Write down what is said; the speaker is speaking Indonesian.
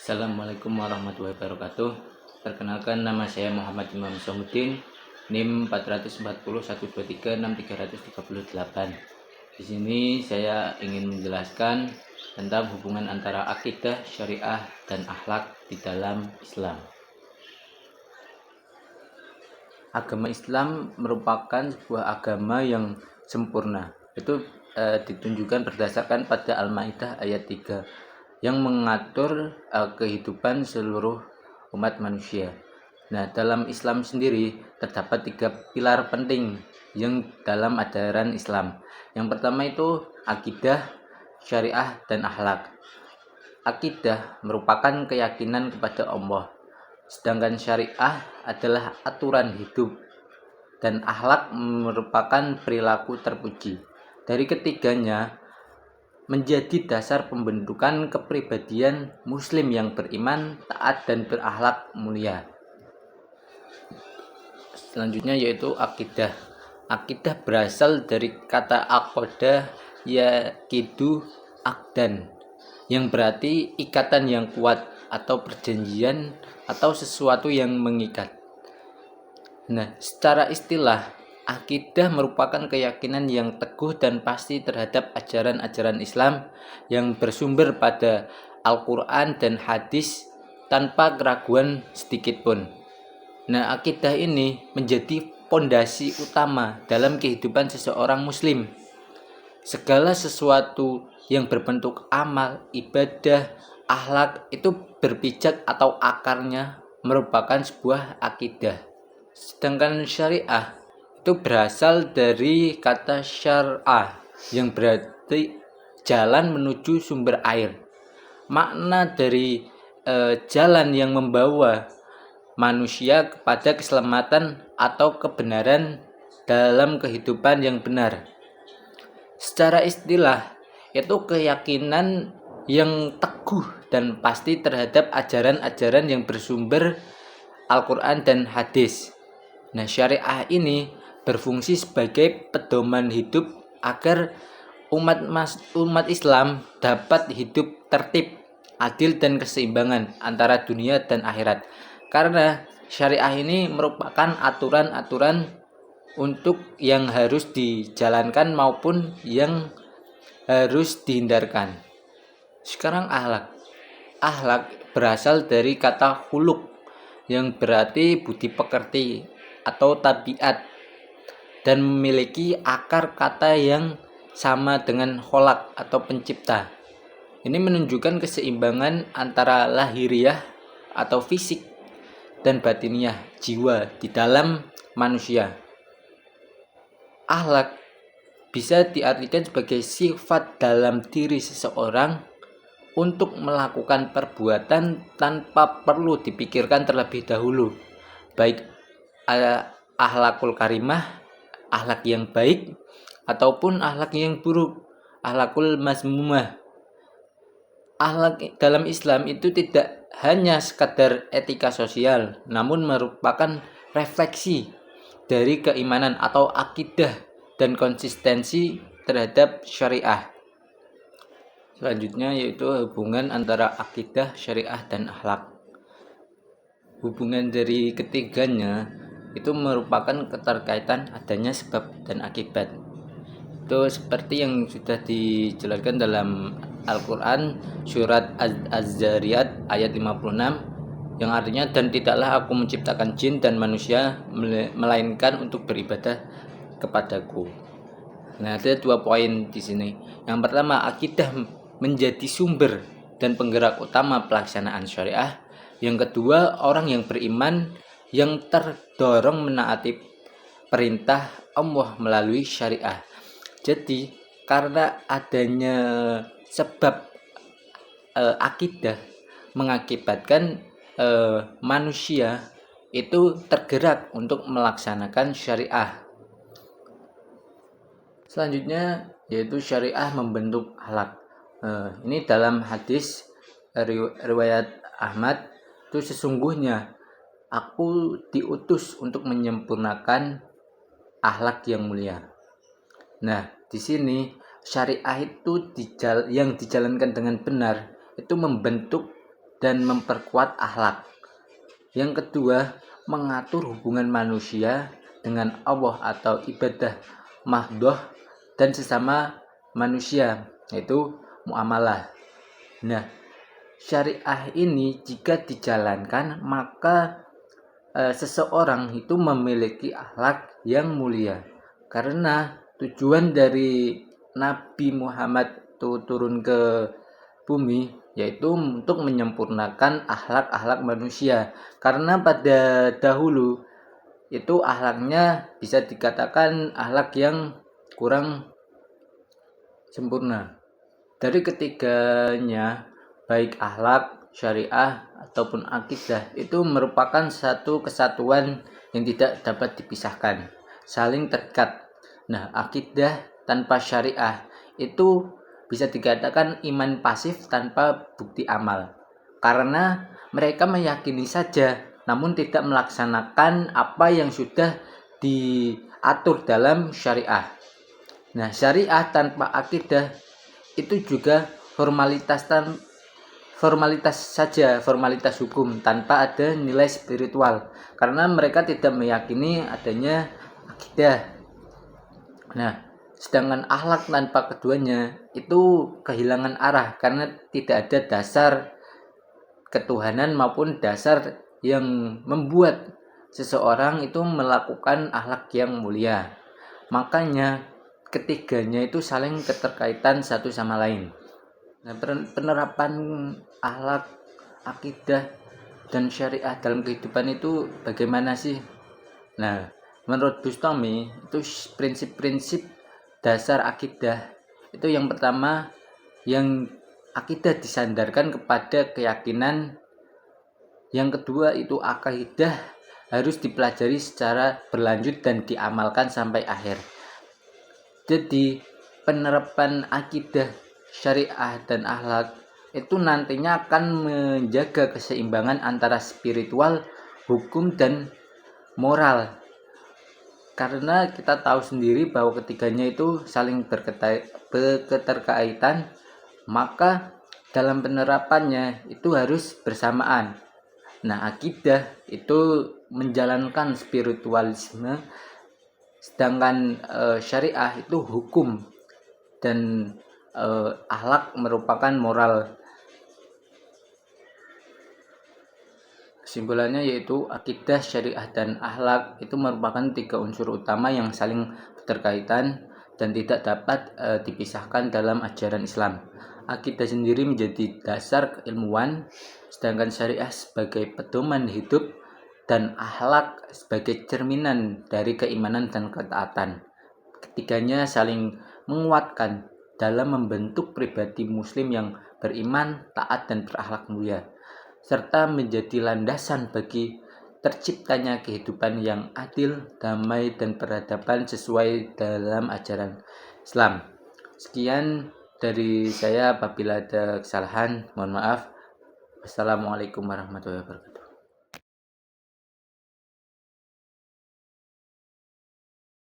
Assalamualaikum warahmatullahi wabarakatuh. Perkenalkan, nama saya Muhammad Imam Somuddin, NIM 440123638. Di sini saya ingin menjelaskan tentang hubungan antara akidah, syariah, dan akhlak di dalam Islam. Agama Islam merupakan sebuah agama yang sempurna. Itu ditunjukkan berdasarkan pada Al-Maidah ayat 3 yang mengatur kehidupan seluruh umat manusia. Nah, dalam Islam sendiri terdapat 3 pilar penting yang dalam ajaran Islam. Yang pertama itu akidah, syariah, dan akhlak. Akidah merupakan keyakinan kepada Allah, sedangkan syariah adalah aturan hidup, dan akhlak merupakan perilaku terpuji. Dari ketiganya menjadi dasar pembentukan kepribadian muslim yang beriman, taat, dan berakhlak mulia. Selanjutnya yaitu akidah. Akidah berasal dari kata aqoda yaqidu aqdan, yang berarti ikatan yang kuat atau perjanjian atau sesuatu yang mengikat. Nah, secara istilah, akidah merupakan keyakinan yang teguh dan pasti terhadap ajaran-ajaran Islam yang bersumber pada Al-Quran dan hadis tanpa keraguan sedikit pun. Nah, akidah ini menjadi fondasi utama dalam kehidupan seseorang muslim. Segala sesuatu yang berbentuk amal, ibadah, akhlak itu berpijak atau akarnya merupakan sebuah akidah. Sedangkan syariah itu berasal dari kata syar'ah yang berarti jalan menuju sumber air. Makna dari jalan yang membawa manusia kepada keselamatan atau kebenaran dalam kehidupan yang benar. Secara istilah, itu keyakinan yang teguh dan pasti terhadap ajaran-ajaran yang bersumber Al-Quran dan hadis. Nah, syariah ini berfungsi sebagai pedoman hidup agar umat Islam dapat hidup tertib, adil, dan keseimbangan antara dunia dan akhirat. Karena syariah ini merupakan aturan-aturan untuk yang harus dijalankan maupun yang harus dihindarkan. Sekarang akhlak. Akhlak berasal dari kata khuluq yang berarti budi pekerti atau tabiat, dan memiliki akar kata yang sama dengan kholak atau pencipta. Ini menunjukkan keseimbangan antara lahiriah atau fisik dan batiniah, jiwa di dalam manusia. Akhlak bisa diartikan sebagai sifat dalam diri seseorang untuk melakukan perbuatan tanpa perlu dipikirkan terlebih dahulu, baik akhlakul karimah, akhlak yang baik, ataupun akhlak yang buruk, akhlakul mazmumah. Akhlak dalam Islam itu tidak hanya sekadar etika sosial, namun merupakan refleksi dari keimanan atau akidah dan konsistensi terhadap syariah. Selanjutnya yaitu hubungan antara akidah, syariah, dan akhlak. Hubungan dari ketiganya itu merupakan keterkaitan adanya sebab dan akibat. Itu seperti yang sudah dijelaskan dalam Al-Quran surat Az-Zariyat ayat 56, yang artinya, dan tidaklah aku menciptakan jin dan manusia melainkan untuk beribadah kepadaku. Nah, ada 2 poin di sini. Yang pertama, akidah menjadi sumber dan penggerak utama pelaksanaan syariah. Yang kedua, orang yang beriman yang terdorong menaati perintah Allah melalui syariah. Jadi, karena adanya sebab akidah mengakibatkan manusia itu tergerak untuk melaksanakan syariah. Selanjutnya yaitu syariah membentuk akhlak. Ini dalam hadis riwayat Ahmad, itu sesungguhnya aku diutus untuk menyempurnakan akhlak yang mulia. Nah, di sini syariah itu yang dijalankan dengan benar itu membentuk dan memperkuat akhlak. Yang kedua, mengatur hubungan manusia dengan Allah atau ibadah mahdoh dan sesama manusia, yaitu muamalah. Nah, syariah ini jika dijalankan maka seseorang itu memiliki akhlak yang mulia. Karena tujuan dari Nabi Muhammad itu turun ke bumi yaitu untuk menyempurnakan akhlak-akhlak manusia. Karena pada dahulu itu akhlaknya bisa dikatakan akhlak yang kurang sempurna. Dari ketiganya, baik akhlak, syariah, ataupun akidah, itu merupakan satu kesatuan yang tidak dapat dipisahkan, saling terikat. Nah, akidah tanpa syariah itu bisa dikatakan iman pasif tanpa bukti amal. Karena mereka meyakini saja, namun tidak melaksanakan apa yang sudah diatur dalam syariah. Nah, syariah tanpa akidah itu juga formalitas saja, formalitas hukum tanpa ada nilai spiritual karena mereka tidak meyakini adanya akidah. Nah, sedangkan akhlak tanpa keduanya itu kehilangan arah karena tidak ada dasar ketuhanan maupun dasar yang membuat seseorang itu melakukan akhlak yang mulia. Makanya ketiganya itu saling keterkaitan satu sama lain. Nah, penerapan akhlak, akidah, dan syariah dalam kehidupan itu bagaimana sih? Nah, menurut Bustami itu prinsip-prinsip dasar akidah itu yang pertama, yang akidah disandarkan kepada keyakinan. Yang kedua itu akidah harus dipelajari secara berlanjut dan diamalkan sampai akhir. Jadi penerapan akidah, syariah, dan akhlak itu nantinya akan menjaga keseimbangan antara spiritual, hukum, dan moral. Karena kita tahu sendiri bahwa ketiganya itu saling berketerkaitan, maka dalam penerapannya itu harus bersamaan. Nah, akidah itu menjalankan spiritualisme, sedangkan syariah itu hukum, dan akhlak merupakan moral. Kesimpulannya yaitu akidah, syariah, dan akhlak itu merupakan tiga unsur utama yang saling berkaitan dan tidak dapat dipisahkan dalam ajaran Islam. Akidah sendiri menjadi dasar keilmuan, sedangkan syariah sebagai pedoman hidup dan akhlak sebagai cerminan dari keimanan dan ketaatan. Ketiganya saling menguatkan dalam membentuk pribadi muslim yang beriman, taat, dan berakhlak mulia, serta menjadi landasan bagi terciptanya kehidupan yang adil, damai, dan peradaban sesuai dalam ajaran Islam. Sekian dari saya, apabila ada kesalahan mohon maaf. Wassalamualaikum warahmatullahi wabarakatuh.